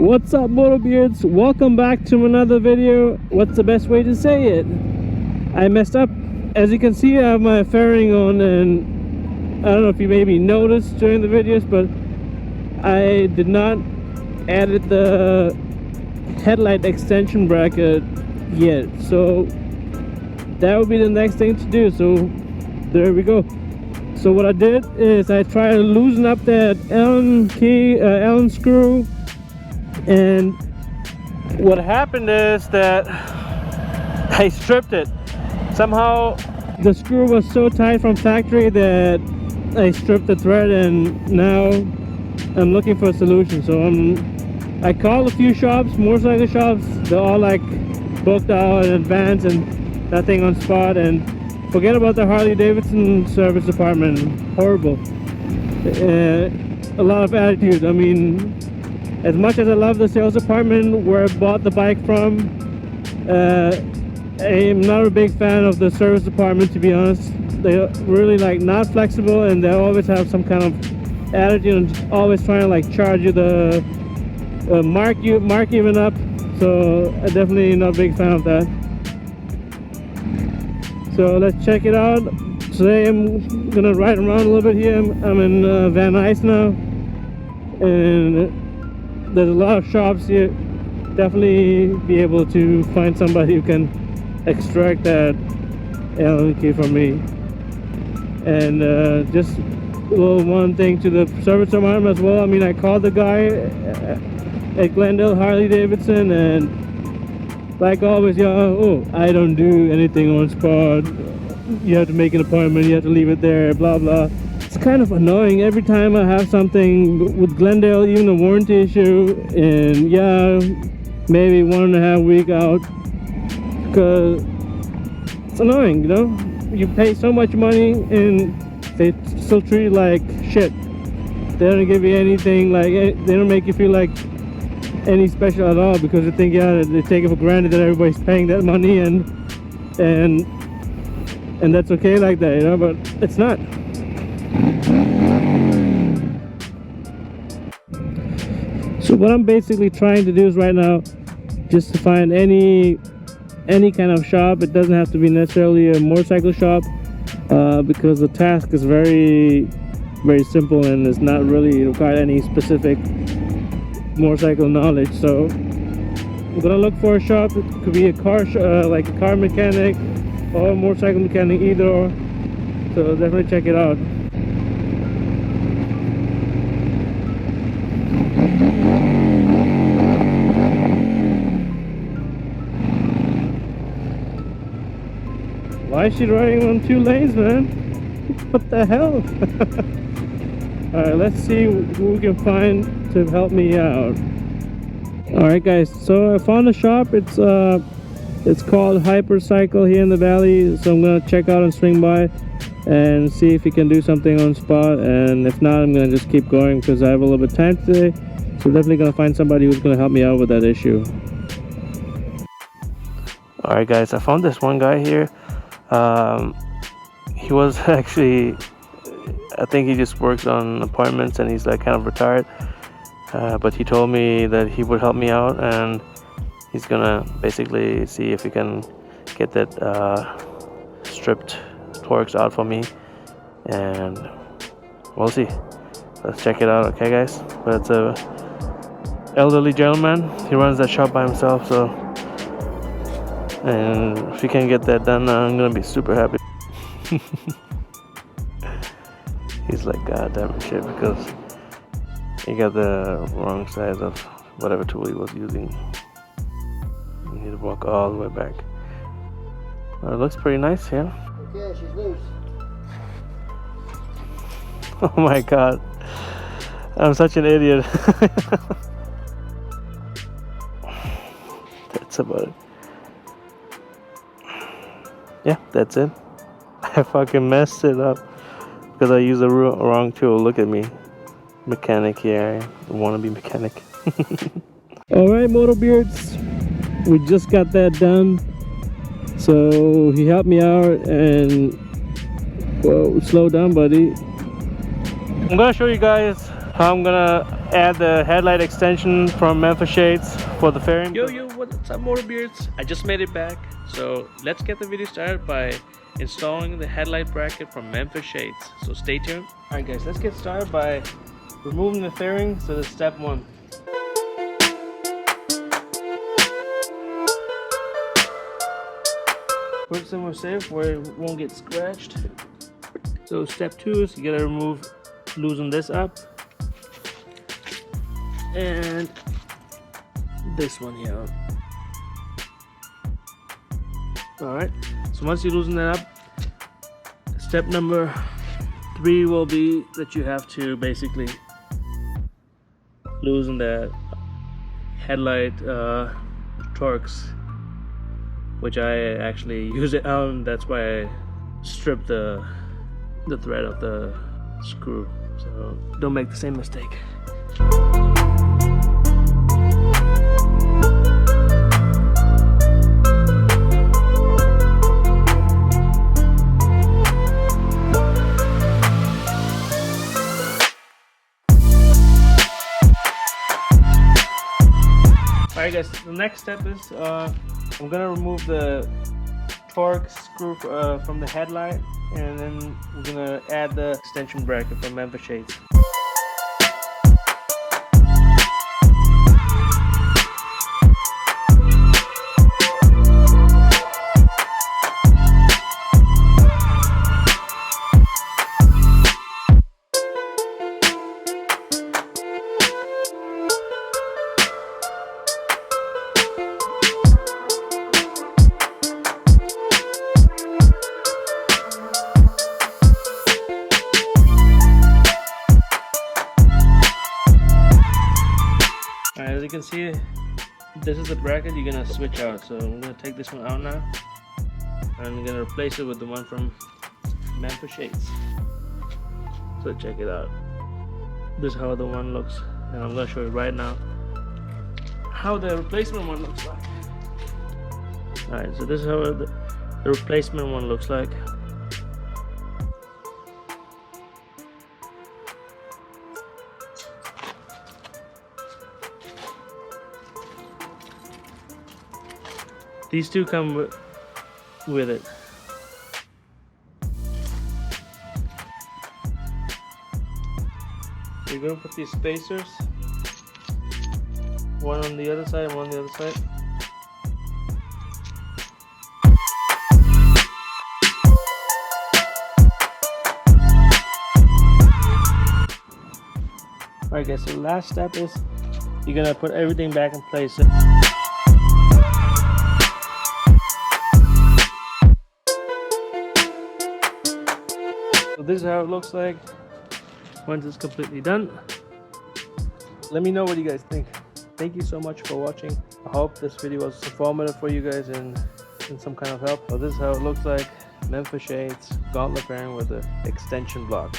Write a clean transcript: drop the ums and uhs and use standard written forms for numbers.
What's up, Motorbeards? Welcome back to another video. What's the best way to say it? I messed up. As you can see, I have my fairing on, and I don't know if you maybe noticed during the videos, but I did not added the headlight extension bracket yet, so that would be the next thing to do. So there we go. So what I did is I tried to loosen up that Allen screw, and what happened is that I stripped it. Somehow the screw was so tight from factory that I stripped the thread, and now I'm looking for a solution. So I called a few shops, motorcycle shops. They're all like booked out in advance and nothing on spot. And forget about the Harley Davidson service department. Horrible. A lot of attitude. I mean, as much as I love the sales department where I bought the bike from, I'm not a big fan of the service department, to be honest. They're really like not flexible, and they always have some kind of attitude and always trying to like charge you the mark even up. So I'm definitely not a big fan of that. So let's check it out. Today I'm gonna ride around a little bit here. I'm in Van Nuys now, and there's a lot of shops here. Definitely be able to find somebody who can extract that Allen key from me. And just a little one thing to the service department as well. I mean, I called the guy at Glendale Harley Davidson, and like always, I don't do anything on spot. You have to make an appointment, you have to leave it there, blah blah. It's kind of annoying every time I have something with Glendale, even a warranty issue, and yeah, maybe 1.5 weeks out, because it's annoying, you know? You pay so much money and they still treat you like shit. They don't give you anything, like they don't make you feel like any special at all, because they think, yeah, they take it for granted that everybody's paying that money, and that's okay like that, you know, but it's not. So what I'm basically trying to do is right now just to find any kind of shop. It doesn't have to be necessarily a motorcycle shop, because the task is very, very simple and it's not really required any specific motorcycle knowledge. So I'm gonna look for a shop. It could be a car like a car mechanic or a motorcycle mechanic, either or. So definitely check it out. Why is she riding on 2 lanes, man? What the hell? Alright, let's see who we can find to help me out. Alright guys, so I found a shop. It's called Hypercycle here in the valley. So I'm gonna check out and swing by and see if he can do something on spot, and if not, I'm gonna just keep going because I have a little bit of time today. So definitely gonna find somebody who's gonna help me out with that issue. Alright guys, I found this one guy here. He was actually, I think he just works on appointments and he's like kind of retired, but he told me that he would help me out, and he's gonna basically see if he can get that stripped Torx out for me, and we'll see. Let's check it out, okay guys? But it's a elderly gentleman. He runs that shop by himself, so, and if he can get that done, I'm gonna be super happy. He's like, god damn it, shit, because he got the wrong size of whatever tool he was using. You need to walk all the way back. It looks pretty nice here. Okay, she's loose. Oh my god, I'm such an idiot. That's about it. Yeah, that's it. I fucking messed it up because I used the wrong tool. Look at me, mechanic here, wannabe mechanic. Alright, Motorbeards, we just got that done. So he helped me out, and whoa, slow down, buddy. I'm gonna show you guys I'm gonna add the headlight extension from Memphis Shades for the fairing. Yo, what's up, Motorbeards? I just made it back, so let's get the video started by installing the headlight bracket from Memphis Shades. So stay tuned. Alright guys, let's get started by removing the fairing. So that's step one. Put it somewhere safe where it won't get scratched. So step two is you gotta loosen this up. And this one here. Alright, so once you loosen that up, step number 3 will be that you have to basically loosen the headlight torques, which I actually use it on. That's why I stripped the thread of the screw, so don't make the same mistake. Alright guys, the next step is I'm gonna remove the torque screw from the headlight, and then we're gonna add the extension bracket from Memphis Shades. Alright, as you can see, this is the bracket you're gonna switch out. So I'm gonna take this one out now, and I'm gonna replace it with the one from Memphis Shades. So check it out. This is how the one looks, and I'm gonna show you right now how the replacement one looks like. Alright, so this is how the replacement one looks like. These two come with it. You're going to put these spacers, one on the other side and one on the other side. Alright guys, so the last step is you're going to put everything back in place. So this is how it looks like once it's completely done. Let me know what you guys think. Thank you so much for watching. I hope this video was informative for you guys and some kind of help. So this is how it looks like. Memphis Shades Gauntlet Fairing with the extension block.